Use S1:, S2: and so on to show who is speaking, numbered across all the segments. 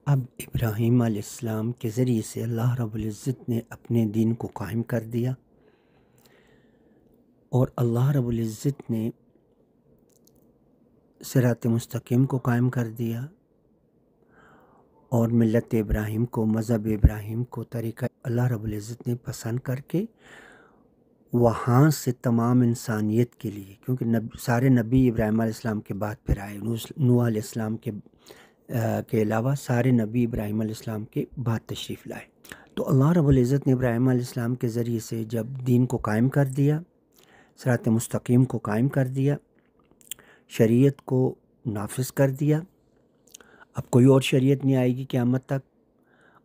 S1: اب ابراہیم علیہ السلام کے ذریعے سے اللہ رب العزت نے اپنے دین کو قائم کر دیا، اور اللہ رب العزت نے صراط مستقیم کو قائم کر دیا، اور ملت ابراہیم کو، مذہب ابراہیم کو، طریقہ اللہ رب العزت نے پسند کر کے وہاں سے تمام انسانیت کے لیے، کیونکہ سارے نبی ابراہیم علیہ السلام کے بعد پھر آئے، نوح علیہ السلام کے علاوہ سارے نبی ابراہیم علیہ السلام کے بعد تشریف لائے۔ تو اللہ رب العزت نے ابراہیم علیہ السلام کے ذریعے سے جب دین کو قائم کر دیا، صراط مستقیم کو قائم کر دیا، شریعت کو نافذ کر دیا، اب کوئی اور شریعت نہیں آئے گی قیامت تک،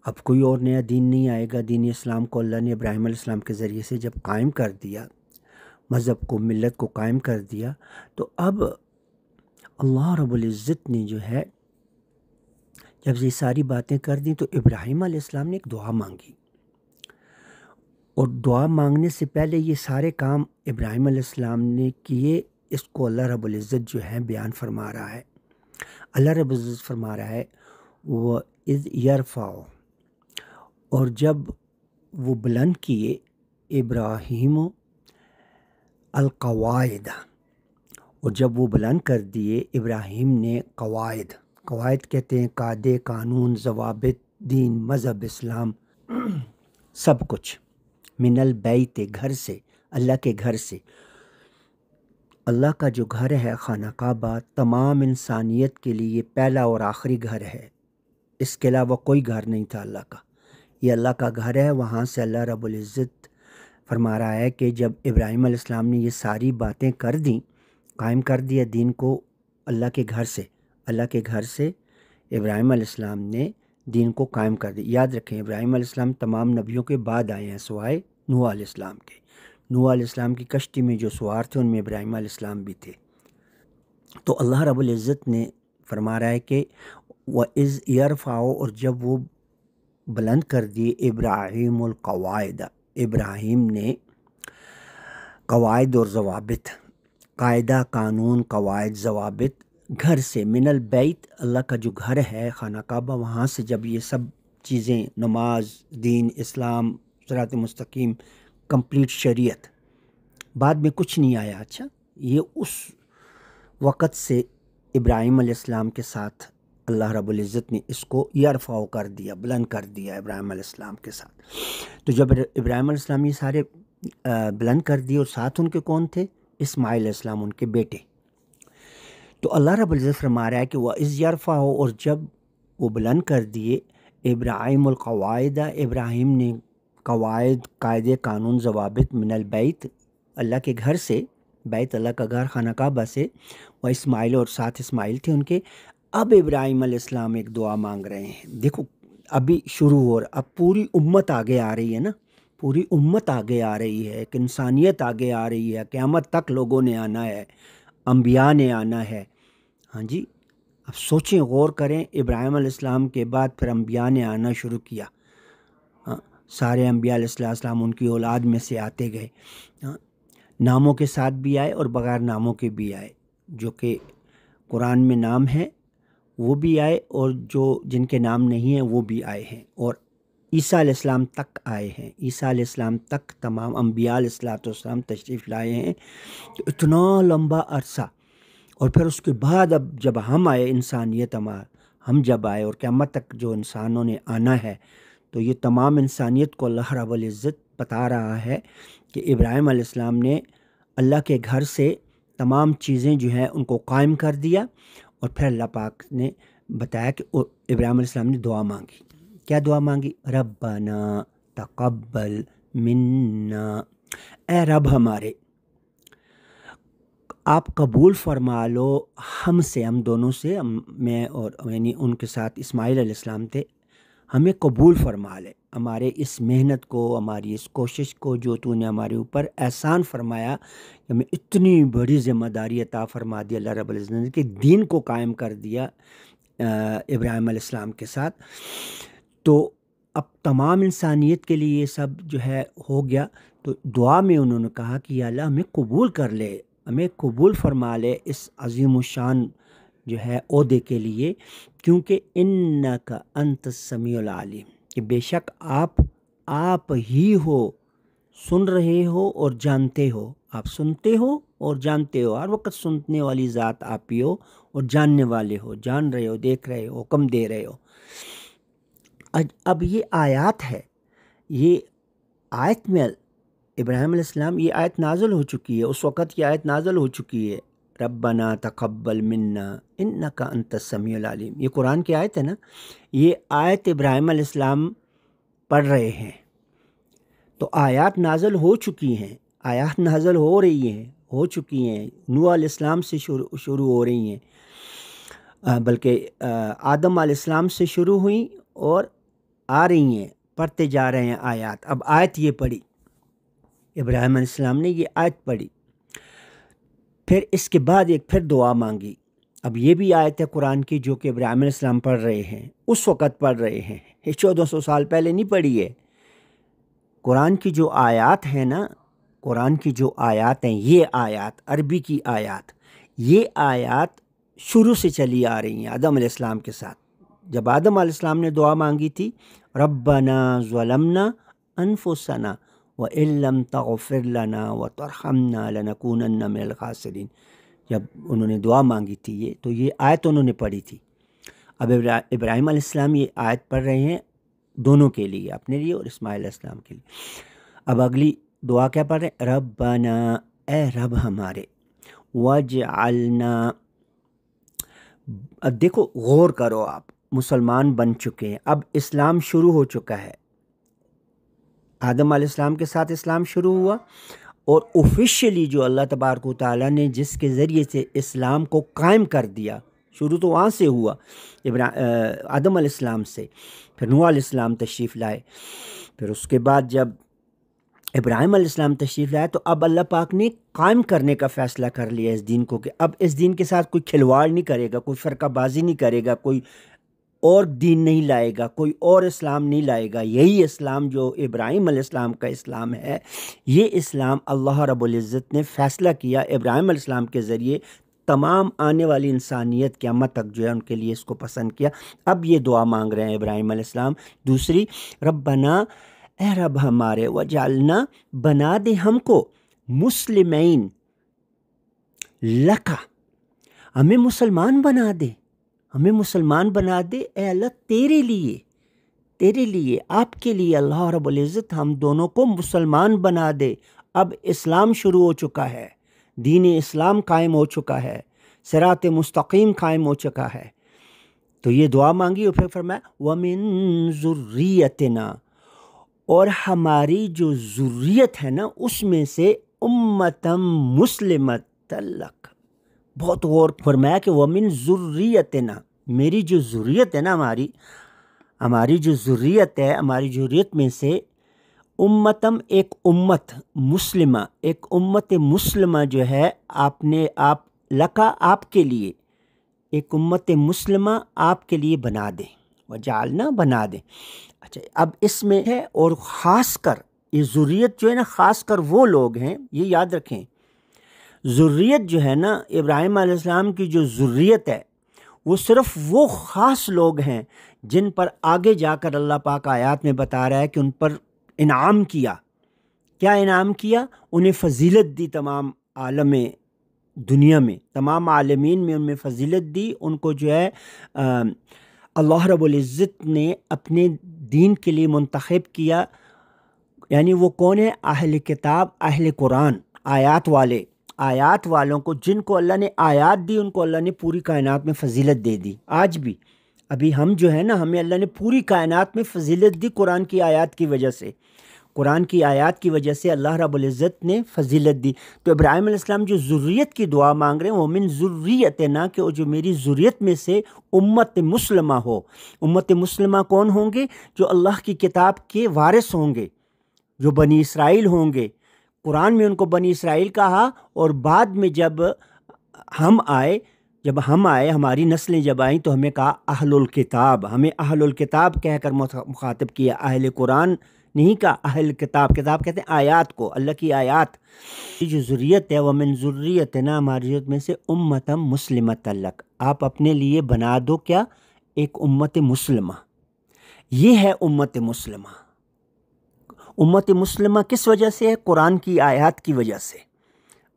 S1: اب کوئی اور نیا دین نہیں آئے گا۔ دین اسلام کو اللہ نے ابراہیم علیہ السلام کے ذریعے سے جب قائم کر دیا، مذہب کو، ملت کو قائم کر دیا، تو اب اللہ رب العزت نے جو ہے جب یہ ساری باتیں کر دیں تو ابراہیم علیہ السلام نے ایک دعا مانگی، اور دعا مانگنے سے پہلے یہ سارے کام ابراہیم علیہ السلام نے کیے، اس کو اللہ رب العزت جو ہے بیان فرما رہا ہے۔ اللہ رب العزت فرما رہا ہے وَإِذْ يَرْفَعُ، اور جب وہ بلند کیے ابراہیم القواعد، اور جب وہ بلند کر دیے ابراہیم نے قواعد کہتے ہیں قاعدے، قانون، ضوابط، دین، مذہب اسلام، سب کچھ، من البیت، گھر سے، اللہ کے گھر سے۔ اللہ کا جو گھر ہے خانہ کعبہ تمام انسانیت کے لیے پہلا اور آخری گھر ہے، اس کے علاوہ کوئی گھر نہیں تھا اللہ کا، یہ اللہ کا گھر ہے۔ وہاں سے اللہ رب العزت فرما رہا ہے کہ جب ابراہیم علیہ السلام نے یہ ساری باتیں کر دیں، قائم کر دیا دین کو اللہ کے گھر سے ابراہیم علیہ السلام نے دین کو قائم کر دیا۔ یاد رکھیں ابراہیم علیہ السلام تمام نبیوں کے بعد آئے ہیں سوائے نوح علیہ السلام کے۔ نوح علیہ السلام کی کشتی میں جو سوار تھے ان میں ابراہیم علیہ السلام بھی تھے۔ تو اللہ رب العزت نے فرما رہا ہے کہ وَإِذْ يَرْفَعُ، اور جب وہ بلند کر دیے ابراہیم القواعد، ابراہیم نے قواعد اور ضوابط، قاعدہ، قانون، قواعد، ضوابط، گھر سے، من البیت، اللہ کا جو گھر ہے خانہ کعبہ، وہاں سے جب یہ سب چیزیں، نماز، دین، اسلام، صراط مستقیم، کمپلیٹ شریعت، بعد میں کچھ نہیں آیا۔ اچھا، یہ اس وقت سے ابراہیم علیہ السلام کے ساتھ اللہ رب العزت نے اس کو یرفع کر دیا، بلند کر دیا ابراہیم علیہ السلام کے ساتھ۔ تو جب ابراہیم علیہ السلام یہ سارے بلند کر دیے، اور ساتھ ان کے کون تھے؟ اسماعیل علیہ السلام، ان کے بیٹے۔ تو اللہ رب العزت فرما رہا ہے کہ وَإِذْ يَرْفَعُ، اور جب وہ بلند کر دیے ابراہیم القواعد، ابراہیم نے قواعد، قاعدے، قانون، ضوابط، من البیت، اللہ کے گھر سے، بیت اللہ کا گھر خانہ کعبہ سے، وہ اسماعیل، اور ساتھ اسماعیل تھے ان کے۔ اب ابراہیم علیہ السلام ایک دعا مانگ رہے ہیں، دیکھو ابھی شروع ہو رہا، اب پوری امت آگے آ رہی ہے نا، پوری امت آگے آ رہی ہے، ایک انسانیت آگے آ رہی ہے، قیامت تک لوگوں نے آنا ہے، انبیاء نے آنا ہے۔ ہاں جی، اب سوچیں، غور کریں، ابراہیم علیہ السلام کے بعد پھر انبیاء نے آنا شروع کیا۔ سارے انبیاء علیہ السلام ان کی اولاد میں سے آتے گئے، ناموں کے ساتھ بھی آئے اور بغیر ناموں کے بھی آئے، جو کہ قرآن میں نام ہے وہ بھی آئے، اور جن کے نام نہیں ہیں وہ بھی آئے ہیں، اور عیسیٰ علیہ السلام تک آئے ہیں۔ عیسیٰ علیہ السلام تک تمام انبیاء علیہ السلام تشریف لائے ہیں۔ تو اتنا لمبا عرصہ، اور پھر اس کے بعد اب جب ہم آئے، انسانیت ہم جب آئے، اور قیامت تک جو انسانوں نے آنا ہے، تو یہ تمام انسانیت کو اللہ رب العزت بتا رہا ہے کہ ابراہیم علیہ السلام نے اللہ کے گھر سے تمام چیزیں جو ہیں ان کو قائم کر دیا، اور پھر اللہ پاک نے بتایا کہ ابراہیم علیہ السلام نے دعا مانگی۔ کیا دعا مانگی؟ ربنا تقبل منا، اے رب ہمارے، آپ قبول فرما لو ہم سے، ہم دونوں سے، میں اور یعنی ان کے ساتھ اسماعیل علیہ السلام تھے، ہمیں قبول فرما لے، ہمارے اس محنت کو، ہماری اس کوشش کو، جو تو نے ہمارے اوپر احسان فرمایا کہ ہمیں اتنی بڑی ذمہ داری عطا فرما دی اللہ رب العزت نے کہ دین کو قائم کر دیا ابراہیم علیہ السلام کے ساتھ۔ تو اب تمام انسانیت کے لیے یہ سب جو ہے ہو گیا، تو دعا میں انہوں نے کہا کہ یا اللہ ہمیں قبول کر لے، ہمیں قبول فرما لے اس عظیم الشان جو ہے عہدے کے لیے، کیونکہ انک انت السمیع العلیم، کہ بے شک آپ ہی ہو، سن رہے ہو اور جانتے ہو، آپ سنتے ہو اور جانتے ہو، ہر وقت سننے والی ذات آپ ہی ہو اور جاننے والے ہو، جان رہے ہو، دیکھ رہے ہو، حکم دے رہے ہو۔ اب یہ آیات ہے، یہ آیت میں ابراہیم علیہ السلام، یہ آیت نازل ہو چکی ہے، اس وقت یہ آیت نازل ہو چکی ہے، ربنا تقبل منا انک انت السمیع العلیم، یہ قرآن کی آیت ہے نا، یہ آیت ابراہیم علیہ السلام پڑھ رہے ہیں، تو آیات نازل ہو چکی ہیں، آیات نازل ہو رہی ہیں، ہو چکی ہیں، نوح علیہ السلام سے شروع ہو رہی ہیں، بلکہ آدم علیہ السلام سے شروع ہوئیں اور آ رہی ہیں، پڑھتے جا رہے ہیں آیات۔ اب آیت یہ پڑھی، ابراہیم علیہ السلام نے یہ آیت پڑھی، پھر اس کے بعد ایک پھر دعا مانگی۔ اب یہ بھی آیت ہے قرآن کی جو کہ ابراہیم علیہ السلام پڑھ رہے ہیں، اس وقت پڑھ رہے ہیں، یہ 1400 سال پہلے نہیں پڑھی ہے۔ قرآن کی جو آیات ہیں نا، قرآن کی جو آیات ہیں، یہ آیات عربی کی آیات، یہ آیات شروع سے چلی آ رہی ہیں آدم علیہ السلام کے ساتھ۔ جب آدم علیہ السلام نے دعا مانگی تھی، ربنا ظلمنا انفسنا وَإِن لَّمْ تَغْفِرْ لَنَا وَتَرْحَمْنَا لَنَكُونَنَّ مِنَ الْخَاسِرِينَ، جب انہوں نے دعا مانگی تھی یہ، تو یہ آیت انہوں نے پڑھی تھی۔ اب ابراہیم علیہ السلام یہ آیت پڑھ رہے ہیں دونوں کے لیے، اپنے لیے اور اسماعیل علیہ السلام کے لیے۔ اب اگلی دعا کیا پڑھ رہے ہیں؟ ربنا، اے رب ہمارے، وَاجْعَلْنَا، اب دیکھو غور کرو، آپ مسلمان بن چکے ہیں، اب اسلام شروع ہو چکا ہے، آدم علیہ السلام کے ساتھ اسلام شروع ہوا، اور آفیشیلی جو اللہ تبارک و تعالیٰ نے جس کے ذریعے سے اسلام کو قائم کر دیا، شروع تو وہاں سے ہوا، آدم علیہ السلام سے، پھر نوح علیہ السلام تشریف لائے، پھر اس کے بعد جب ابراہیم علیہ السلام تشریف لائے، تو اب اللہ پاک نے قائم کرنے کا فیصلہ کر لیا اس دین کو، کہ اب اس دین کے ساتھ کوئی کھلواڑ نہیں کرے گا، کوئی فرقہ بازی نہیں کرے گا، کوئی اور دین نہیں لائے گا، کوئی اور اسلام نہیں لائے گا، یہی اسلام جو ابراہیم علیہ السلام کا اسلام ہے، یہ اسلام اللہ رب العزت نے فیصلہ کیا ابراہیم علیہ السلام کے ذریعے، تمام آنے والی انسانیت قیامت تک جو ہے ان کے لیے اس کو پسند کیا۔ اب یہ دعا مانگ رہے ہیں ابراہیم علیہ السلام دوسری، ربنا، اے رب ہمارے، وجعلنا، بنا دے ہم کو، مسلمین لکا، ہمیں مسلمان بنا دے، ہمیں مسلمان بنا دے اے اللہ تیرے لیے، آپ کے لیے اللہ رب العزت ہم دونوں کو مسلمان بنا دے۔ اب اسلام شروع ہو چکا ہے، دین اسلام قائم ہو چکا ہے، صراط مستقیم قائم ہو چکا ہے، تو یہ دعا مانگی، اور پھر فرمایا وَمِن ذُرِّيَّتِنَا، اور ہماری جو ذریت ہے نا اس میں سے امتم مسلمۃ لک، بہت غور فرمایا کہ وَمِن ذُرِّيَّتِنَا، میری جو ذریت ہے نا، ہماری جو ذریت ہے، ہماری ذریت میں سے امتم، ایک امت مسلمہ، ایک امت مسلمہ جو ہے آپ لکا، آپ کے لیے ایک امت مسلمہ آپ کے لیے بنا دیں، وجعلنا، بنا دیں۔ اچھا، اب اس میں ہے، اور خاص کر یہ ذریت جو ہے نا، خاص کر وہ لوگ ہیں، یہ یاد رکھیں، ذریت جو ہے نا ابراہیم علیہ السلام کی جو ذریت ہے، وہ صرف وہ خاص لوگ ہیں جن پر آگے جا کر اللہ پاک آیات میں بتا رہا ہے کہ ان پر انعام کیا۔ کیا انعام کیا؟ انہیں فضیلت دی، تمام عالم دنیا میں، تمام عالمین میں ان میں فضیلت دی، ان کو جو ہے اللہ رب العزت نے اپنے دین کے لیے منتخب کیا۔ یعنی وہ کون ہے؟ اہل کتاب، اہل قرآن، آیات والوں کو، جن کو اللہ نے آیات دی، ان کو اللہ نے پوری کائنات میں فضیلت دے دی۔ آج بھی ابھی ہم جو ہے نا، ہمیں اللہ نے پوری کائنات میں فضیلت دی قرآن کی آیات کی وجہ سے، قرآن کی آیات کی وجہ سے اللہ رب العزت نے فضیلت دی۔ تو ابراہیم علیہ السلام جو ذریت کی دعا مانگ رہے ہیں، وہ من ذریتنا، کہ جو میری ذریت میں سے امت مسلمہ ہو۔ امت مسلمہ کون ہوں گے؟ جو اللہ کی کتاب کے وارث ہوں گے، جو بنی اسرائیل ہوں گے۔ قرآن میں ان کو بنی اسرائیل کہا، اور بعد میں جب ہم آئے، ہماری نسلیں جب آئیں، تو ہمیں کہا اہل الکتاب، ہمیں اہل الکتاب کہہ کر مخاطب کیا، اہل قرآن نہیں کہا اہل کتاب، کتاب کہتے ہیں آیات کو، اللہ کی آیات. یہ جو ذریت ہے ومن ذریتنا، ہماری ذریت میں سے امتا مسلمۃ لک، آپ اپنے لیے بنا دو کیا، ایک امت مسلمہ. یہ ہے امت مسلمہ. امت مسلمہ کس وجہ سے ہے؟ قرآن کی آیات کی وجہ سے.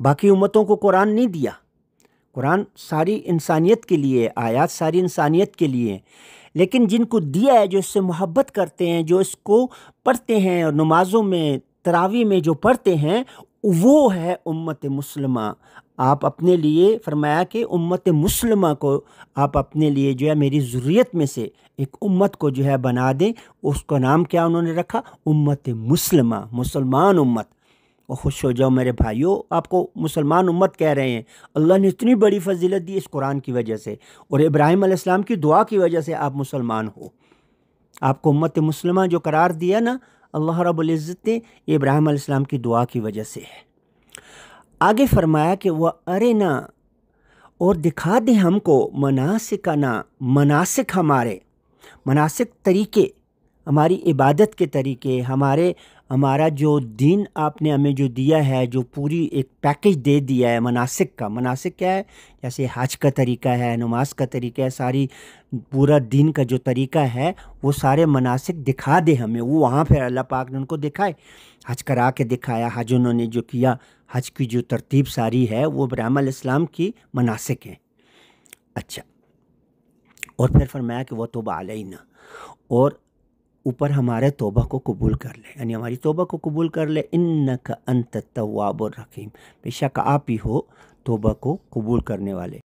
S1: باقی امتوں کو قرآن نہیں دیا، قرآن ساری انسانیت کے لیے، آیات ساری انسانیت کے لیے، لیکن جن کو دیا ہے، جو اس سے محبت کرتے ہیں، جو اس کو پڑھتے ہیں اور نمازوں میں تراویح میں جو پڑھتے ہیں، وہ ہے امت مسلمہ. آپ اپنے لیے فرمایا کہ امت مسلمہ کو آپ اپنے لیے جو ہے میری ذریت میں سے ایک امت کو جو ہے بنا دیں. اس کا نام کیا انہوں نے رکھا؟ امت مسلمہ، مسلمان امت. اور خوش ہو جاؤ میرے بھائیوں، آپ کو مسلمان امت کہہ رہے ہیں. اللہ نے اتنی بڑی فضیلت دی اس قرآن کی وجہ سے، اور ابراہیم علیہ السلام کی دعا کی وجہ سے آپ مسلمان ہو. آپ کو امت مسلمہ جو قرار دیا نا اللہ رب العزت نے، یہ ابراہیم علیہ السلام کی دعا کی وجہ سے ہے. آگے فرمایا کہ وہ ارنا، اور دکھا دیں ہم کو، مناسکنا، مناسک ہمارے، مناسک طریقے، ہماری عبادت کے طریقے، ہمارا جو دین آپ نے ہمیں جو دیا ہے، جو پوری ایک پیکج دے دیا ہے مناسک کا. مناسک کیا ہے؟ جیسے حج کا طریقہ ہے، نماز کا طریقہ ہے، ساری پورا دین کا جو طریقہ ہے، وہ سارے مناسک دکھا دے ہمیں. وہ وہاں پھر اللہ پاک نے ان کو دکھائے، حج کرا کے دکھایا. حج انہوں نے جو کیا، حج کی جو ترتیب ساری ہے وہ ابراہیم علیہ السلام کی مناسک ہیں. اچھا، اور پھر فرمایا کہ وہ توبہ علینا، اور اوپر ہمارے توبہ کو قبول کر لے، یعنی ہماری توبہ کو قبول کر لے. انک انت التواب الرحیم، بے شک آپ ہی ہو توبہ کو قبول کرنے والے.